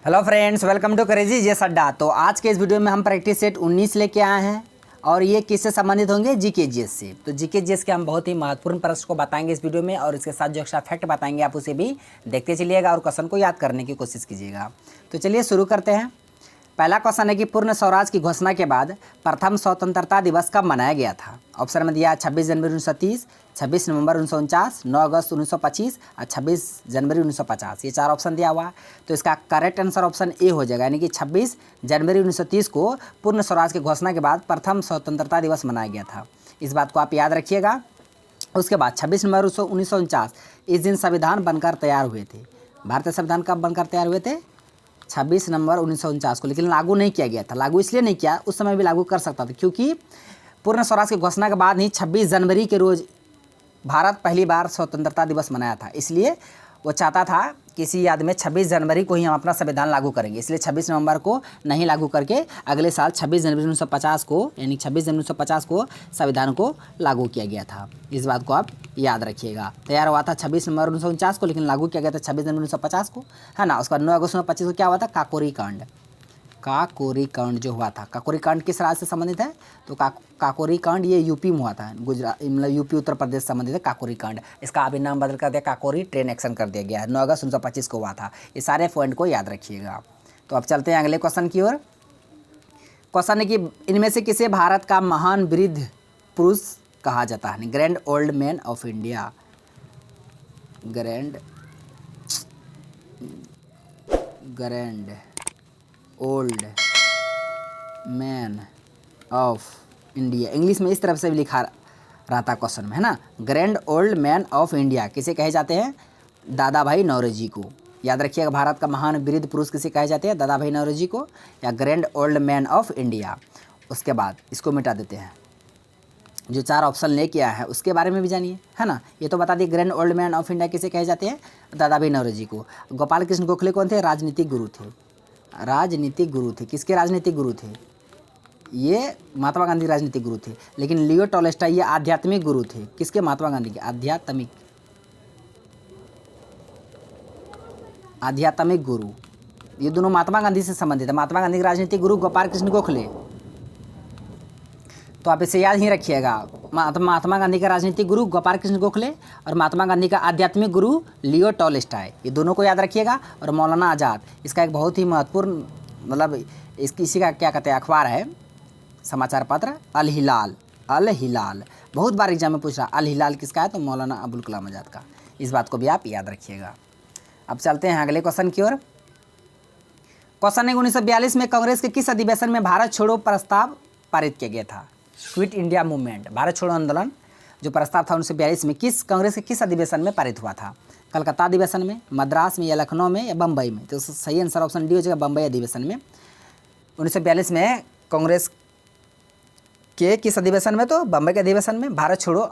Hello friends, welcome to crazy Jess Adda. तो आज के इस वीडियो में हम प्रैक्टिस सेट 19 लेके आए हैं और ये किससे संबंधित होंगे? जीके जीएस से। तो जीके जीएस के हम बहुत ही महत्वपूर्ण प्रश्न को बताएंगे इस वीडियो में और इसके साथ जो एक्स्ट्रा फैक्ट बताएंगे आप उसे भी देखते चलिएगा और क्वेश्चन को याद करने की कोशिश कीजिएगा। तो चलिए शुरू करते हैं। पहला क्वेश्चन है कि पूर्ण स्वराज की घोषणा के बाद प्रथम स्वतंत्रता दिवस कब मनाया गया था? ऑप्शन में दिया 26 जनवरी 1930, 26 नवंबर 1949, 9 अगस्त 1925 और 26 जनवरी 1950। ये चार ऑप्शन दिया हुआ है। तो इसका करेक्ट आंसर ऑप्शन ए हो जाएगा, यानी कि 26 जनवरी 1930 को पूर्ण स्वराज की घोषणा के बाद प्रथम स्वतंत्रता दिवस मनाया गया था। इस बात को आप याद रखिएगा। उसके बाद 26 नवंबर 1949 इस दिन संविधान बनकर तैयार हुए थे। भारतीय संविधान कब बनकर तैयार हुए थे? 26 नवंबर 1949 को, लेकिन लागू नहीं किया गया था। लागू इसलिए नहीं किया, उस समय भी लागू कर सकता था क्योंकि पूर्ण स्वराज की घोषणा के बाद ही 26 जनवरी के रोज़ भारत पहली बार स्वतंत्रता दिवस मनाया था। इसलिए वो चाहता था कि इसी याद में 26 जनवरी को ही हम अपना संविधान लागू करेंगे। इसलिए 26 नवंबर को नहीं लागू करके अगले साल 26 जनवरी 1950 को, यानी 26 जनवरी 1950 को संविधान को लागू किया गया था। इस बात को आप याद रखिएगा। तैयार हुआ था 26 नवंबर 1949 को, लेकिन लागू किया गया था 26 जनवरी 1950 को, है ना। उसके बाद 9 अगस्त 1925 को क्या हुआ था? काकोरी कांड। काकोरी कांड जो हुआ था, काकोरी कांड किस राज्य से संबंधित है? तो काकोरी कांड ये यूपी में हुआ था, गुजरात मतलब यूपी उत्तर प्रदेश से संबंधित है काकोरी कांड। इसका अभी नाम बदल कर दिया, काकोरी ट्रेन एक्शन कर दिया गया है। 9 अगस्त 1925 को हुआ था। ये सारे पॉइंट को याद रखिएगा। तो अब चलते हैं अगले क्वेश्चन की ओर। क्वेश्चन है कि इनमें से किसे भारत का महान वृद्ध पुरुष कहा जाता है? Grand old man of India. Grand old man of India. English में इस तरफ से भी लिखा रहता क्वेश्चन में, है ना। Grand old man of India किसे कहे जाते हैं? दादा भाई नौरोजी को। याद रखिएगा, भारत का महान वृद्ध पुरुष किसे कहे जाते हैं? दादा भाई नौरोजी को या grand old man of India. उसके बाद इसको मिटा देते हैं। जो चार ऑप्शन लेके आया है उसके बारे में भी जानिए, है ना। ये तो बता दिए grand old man of India किसे कहे जाते हैं? दादा भाई नौरोजी को। गोपाल कृष्ण गोखले कौन थे? राजनीतिक गुरु थे। राजनीतिक गुरु थे। किसके राजनीतिक गुरु थे? ये महात्मा गांधी राजनीतिक गुरु थे। लेकिन लियो टॉल्स्टॉय ये आध्यात्मिक गुरु थे। किसके? महात्मा गांधी के। आध्यात्मिक गुरु। ये दोनों महात्मा गांधी से संबंधित है। महात्मा गांधी के राजनीतिक गुरु गोपाल कृष्ण गोखले। तो आप इसे याद ही रखिएगा। महात्मा गांधी का राजनीतिक गुरु गोपाल कृष्ण गोखले और महात्मा गांधी का आध्यात्मिक गुरु लियो टॉल्स्टॉय। ये दोनों को याद रखिएगा। और मौलाना आज़ाद, इसका एक बहुत ही महत्वपूर्ण मतलब इसी का क्या कहते हैं अखबार है, समाचार पत्र, अल हिलाल। अल हिलाल बहुत बार एग्जाम में पूछ रहा। अल हिलाल किसका है? तो मौलाना अबुल कलाम आज़ाद का। इस बात को भी आप याद रखिएगा। अब चलते हैं अगले क्वेश्चन की ओर। क्वेश्चन है 1942 में कांग्रेस के किस अधिवेशन में भारत छोड़ो प्रस्ताव पारित किया गया था? क्विट इंडिया मूवमेंट, भारत छोड़ो आंदोलन जो प्रस्ताव था 1942 में कांग्रेस के किस अधिवेशन में पारित हुआ था? कलकत्ता अधिवेशन में, मद्रास में या लखनऊ में या बम्बई में? तो सही आंसर ऑप्शन डी हो जाएगा, बम्बई अधिवेशन में। 1942 में कांग्रेस के किस अधिवेशन में? तो बम्बई के अधिवेशन में भारत छोड़ो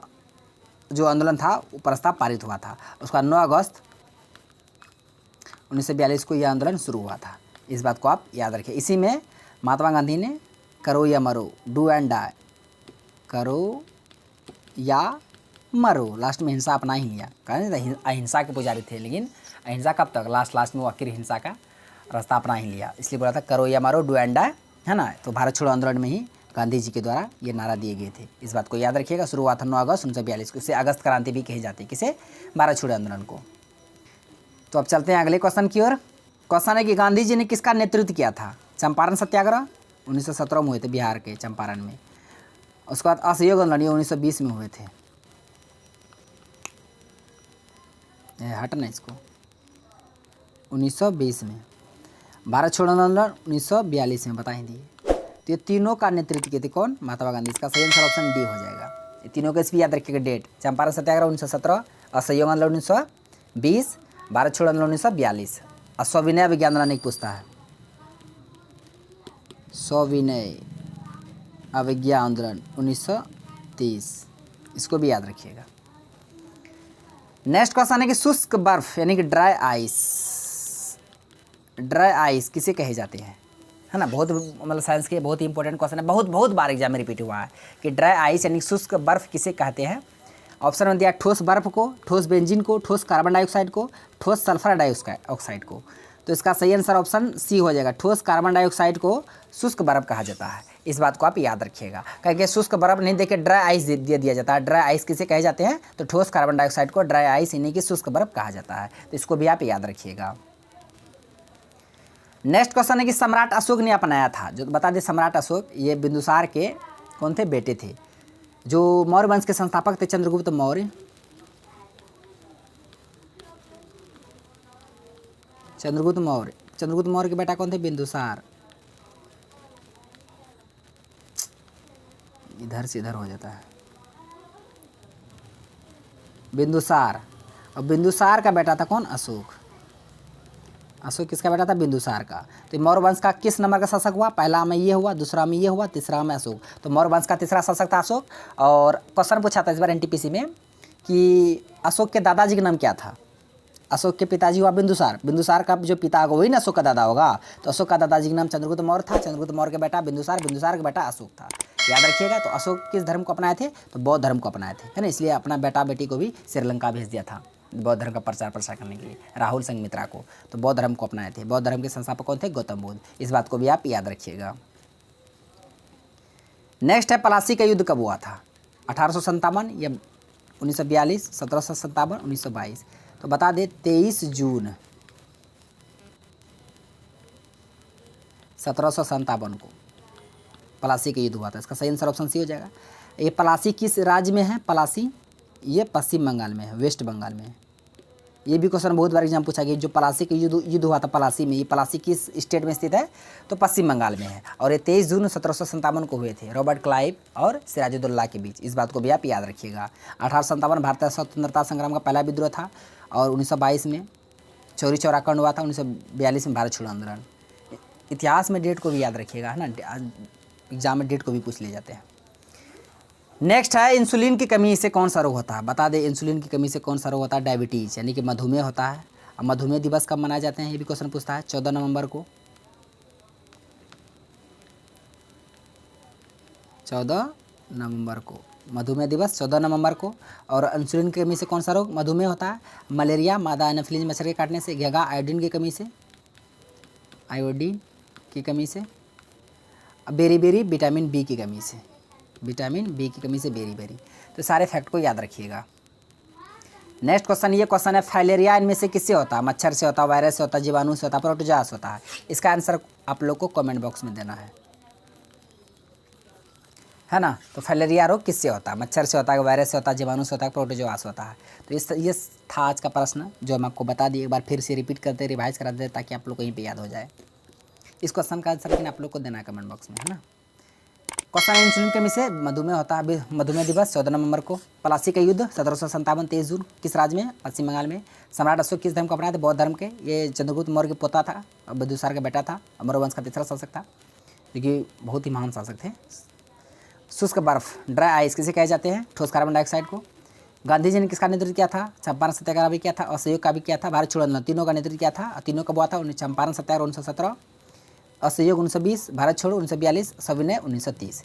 जो आंदोलन था वो प्रस्ताव पारित हुआ था। उसका 9 अगस्त 1942 को यह आंदोलन शुरू हुआ था। इस बात को आप याद रखिए। इसी में महात्मा गांधी ने करो या मरो, डू एंड डाई, करो या मरो, लास्ट में हिंसा अपना ही लिया। कहने अहिंसा के पुजारी थे, लेकिन अहिंसा कब तक? लास्ट में वो आखिर हिंसा का रास्ता अपना ही लिया। इसलिए बोला था करो या मरो, डू एंड डाई, है ना। तो भारत छोड़ो आंदोलन में ही गांधी जी के द्वारा ये नारा दिए गए थे। इस बात को याद रखिएगा। शुरू हुआ था 9 अगस्त 1942 को। इसे अगस्त क्रांति भी कही जाती है। किसे? भारत छोड़ो आंदोलन को। तो अब चलते हैं अगले क्वेश्चन की ओर। क्वेश्चन है कि गांधी जी ने किसका नेतृत्व किया था? चंपारण सत्याग्रह 1917 में हुए थे, बिहार के चंपारण में। उसके बाद असहयोग आंदोलन 1920 में हुए थे। हटना इसको। 1920 में। भारत छोड़ो आंदोलन 1942 में, बता ही दिए। तो ये तीनों का नेतृत्व किए थे कौन? महात्मा गांधी। इसका सही आंसर ऑप्शन डी हो जाएगा। ये तीनों का इस भी याद रखिएगा डेट। चंपारण सत्याग्रह 1917, असहयोग आंदोलन 1920, भारत छोड़ो आंदोलन 1942। और सविनय विज्ञान आंदोलन एक पूछता है, सविनय अवज्ञा आंदोलन 1930। इसको भी याद रखिएगा। नेक्स्ट क्वेश्चन है कि शुष्क बर्फ यानी कि ड्राई आइस किसे कहे जाते हैं? है ना, बहुत मतलब साइंस के बहुत ही इंपॉर्टेंट क्वेश्चन है। बहुत बार एग्जाम में रिपीट हुआ है कि ड्राई आइस यानी शुष्क बर्फ किसे कहते हैं? ऑप्शन में दिया ठोस बर्फ को, ठोस बेंजीन को, ठोस कार्बन डाइऑक्साइड को, ठोस सल्फर डाइऑक्साइड को। तो इसका सही आंसर ऑप्शन सी हो जाएगा। ठोस कार्बन डाइऑक्साइड को शुष्क बर्फ कहा जाता है, इस बात को आप याद रखिएगा। क्योंकि शुष्क बर्फ नहीं देके ड्राई आइस दे दिया जाता है। ड्राई आइस किसे कहे जाते हैं? तो ठोस कार्बन डाइऑक्साइड को ड्राई आइस यानी कि शुष्क बर्फ कहा जाता है। तो इसको भी आप याद रखिएगा। नेक्स्ट क्वेश्चन है कि सम्राट अशोक ने अपनाया था, जो बता दें सम्राट अशोक ये बिंदुसार के कौन थे? बेटे थे। जो मौर्य वंश के संस्थापक थे चंद्रगुप्त मौर्य। चंद्रगुप्त मौर्य के बेटा कौन थे? बिंदुसार। इधर से इधर हो जाता है। बिंदुसार, और बिंदुसार का बेटा था कौन? अशोक। अशोक किसका बेटा था? बिंदुसार का। तो मौर्य वंश का किस नंबर का शासक हुआ? पहला में ये हुआ, दूसरा में ये हुआ, तीसरा में अशोक। तो मौर्य वंश का तीसरा शासक था अशोक। और क्वेश्चन पूछा था इस बार एनटीपीसी में कि अशोक के दादाजी का नाम क्या था? अशोक के पिताजी हुआ बिंदुसार। बिंदुसार का जो पिता होगा वही ना अशोक का दादा होगा। तो अशोक का दादाजी का नाम चंद्रगुप्त मौर्य था। चंद्रगुप्त मौर्य का बेटा बिंदुसार, बिंदुसार का बेटा अशोक था। याद रखिएगा। तो अशोक किस धर्म को अपनाए थे? तो बौद्ध धर्म को अपनाए थे, है ना। इसलिए अपना बेटा बेटी को भी श्रीलंका भेज दिया था बौद्ध धर्म का प्रचार प्रसार करने के लिए, राहुल संघमित्रा को। तो बौद्ध धर्म को अपनाए थे। बौद्ध धर्म के संस्थापक कौन थे? गौतम बुद्ध। इस बात को भी आप याद रखिएगा। नेक्स्ट है प्लासी का युद्ध कब हुआ था? 1857 या 1942, 1757, 1922। तो बता दे 23 जून 1757 को प्लासी का युद्ध हुआ था। इसका सही आंसर ऑप्शन सी हो जाएगा। ये प्लासी किस राज्य में है? प्लासी ये पश्चिम बंगाल में है, वेस्ट बंगाल में है। ये भी क्वेश्चन बहुत बार एग्जाम पूछा गया। जो प्लासी का युद्ध हुआ था प्लासी में, ये प्लासी किस स्टेट में स्थित है? तो पश्चिम बंगाल में है। और ये 23 जून 1757 को हुए थे रॉबर्ट क्लाइव और सिराजुद्दौला के बीच। इस बात को भी आप याद रखिएगा। 1857 भारतीय स्वतंत्रता संग्राम का पहला विद्रोह था। और 1922 में चौरी चौरा कांड हुआ था। 1942 में भारत छोड़ो आंदोलन। इतिहास में डेट को भी याद रखिएगा, है ना। एग्जाम में डेट को भी पूछ ले जाते हैं। नेक्स्ट है इंसुलिन की कमी से कौन सा रोग होता है? बता दें इंसुलिन की कमी से कौन सा रोग होता है? डायबिटीज़ यानी कि मधुमेह होता है। अब मधुमेह दिवस कब मनाए जाते हैं? ये भी क्वेश्चन पूछता है। 14 नवंबर को। 14 नवंबर को मधुमेह दिवस 14 नवंबर को। और इंसुलिन की कमी से कौन सा रोग मधुमेह होता है? मलेरिया, मादा एनोफिलीज मच्छर के काटने से। घेगा आयोडीन की कमी से, आयोडीन की कमी से। बेरी विटामिन बी की कमी से, विटामिन बी की कमी से बेरी। तो सारे फैक्ट को याद रखिएगा। नेक्स्ट क्वेश्चन, ये क्वेश्चन है फाइलेरिया इनमें से किससे होता है? मच्छर से होता है, वायरस से होता है, जीवाणु से होता है, प्रोटोजोआ से होता है। इसका आंसर आप लोग को कमेंट बॉक्स में देना है ना। तो फाइलेरिया रोग किससे होता है? मच्छर से होता है, वायरस से होता है, जीवाणु से होता है, प्रोटोजोआ से होता है। तो ये था आज का प्रश्न जो हम आपको बता दिए। एक बार फिर से रिपीट करते, रिवाइज करा देते ताकि आप लोग को यहीं पर याद हो जाए। इस क्वेश्चन का आंसर लेकिन आप लोग को देना है कमेंट बॉक्स में, है ना। क्वेश्चन इंसुलिन कमी से मधुमेह होता है। मधुमेह दिवस 14 नवंबर को। प्लासी का युद्ध 1757 23 जून किस राज्य में? पश्चिम बंगाल में। सम्राट अशोक किस धर्म को अपनाए थे? बौद्ध धर्म के। ये चंद्रगुप्त मौर्य के पोता था और बिंदुसार का बेटा था। मौर्य वंश का तीसरा शासक था, जो कि बहुत ही महान शासक थे। शुष्क बर्फ ड्राई आइस किसे कहे जाते हैं? ठोस कार्बन डाइऑक्साइड को। गांधी जी ने किसका नेतृत्व किया था? चंपारण सत्याग्रह भी किया था, असहयोग का भी किया था, भारत छोड़ो आंदोलन, तीनों का नेतृत्व किया था। तीनों कब हुआ था? चंपारण सत्याग्रह 1917, असहयोग 1920, भारत छोड़ो 1942, सविनय 1930।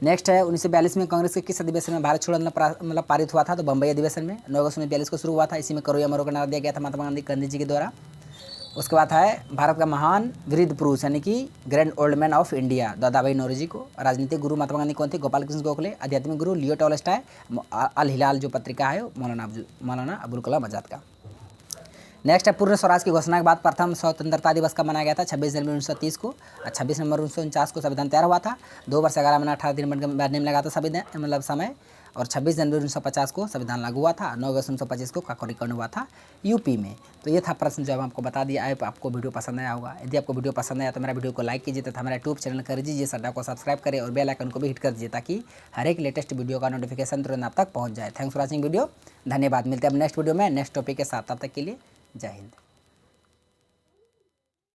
नेक्स्ट है 1942 में कांग्रेस के किस अधिवेशन में भारत छोड़ो आंदोलन मतलब पारित हुआ था? तो बम्बई अधिवेशन में 9 अगस्त 1942 को शुरू हुआ था। इसी में करो या मरो का नारा दिया गया था महात्मा गांधी जी के द्वारा। उसके बाद है भारत का महान वृद्ध पुरुष यानी कि grand old man of India दादा भाई नौरोजी को। राजनीतिक गुरु महात्मा गांधी कौन थे? गोपाल कृष्ण गोखले। आध्यात्मिक गुरु लियो टॉलस्टॉय। अल हिलाल जो पत्रिका है मौलाना अबुल कलाम आज़ाद का। नेक्स्ट है पूर्ण स्वराज की घोषणा के बाद प्रथम स्वतंत्रता दिवस कब मनाया गया था? 26 जनवरी 1930 को। 26 नवंबर 1949 को संविधान तैयार हुआ था। 2 वर्ष 11 महीना 18 दिन बनने में लगा था संविधान मतलब समय। और 26 जनवरी 1950 को संविधान लागू हुआ था। 9 अगस्त 1925 को काकोरीकरण हुआ था यूपी में। तो ये था प्रश्न जो हम आपको बता दिया। आपको वीडियो पसंद आया होगा। यदि आपको वीडियो पसंद आया तो मेरा वीडियो को लाइक कीजिए तथा हमारा यूट्यूब चैनल कर दीजिए, सड्डा को सब्सक्राइब करें और बेल आइकन को भी हिट कर दीजिए ताकि हर एक लेटेस्ट वीडियो का नोटिफिकेशन तुरंत आप तक पहुँच जाए। Thanks for watching video. धन्यवाद। मिलते हैं अब नेक्स्ट वीडियो में नेक्स्ट टॉपिक के साथ। तब तक के लिए जय हिंद।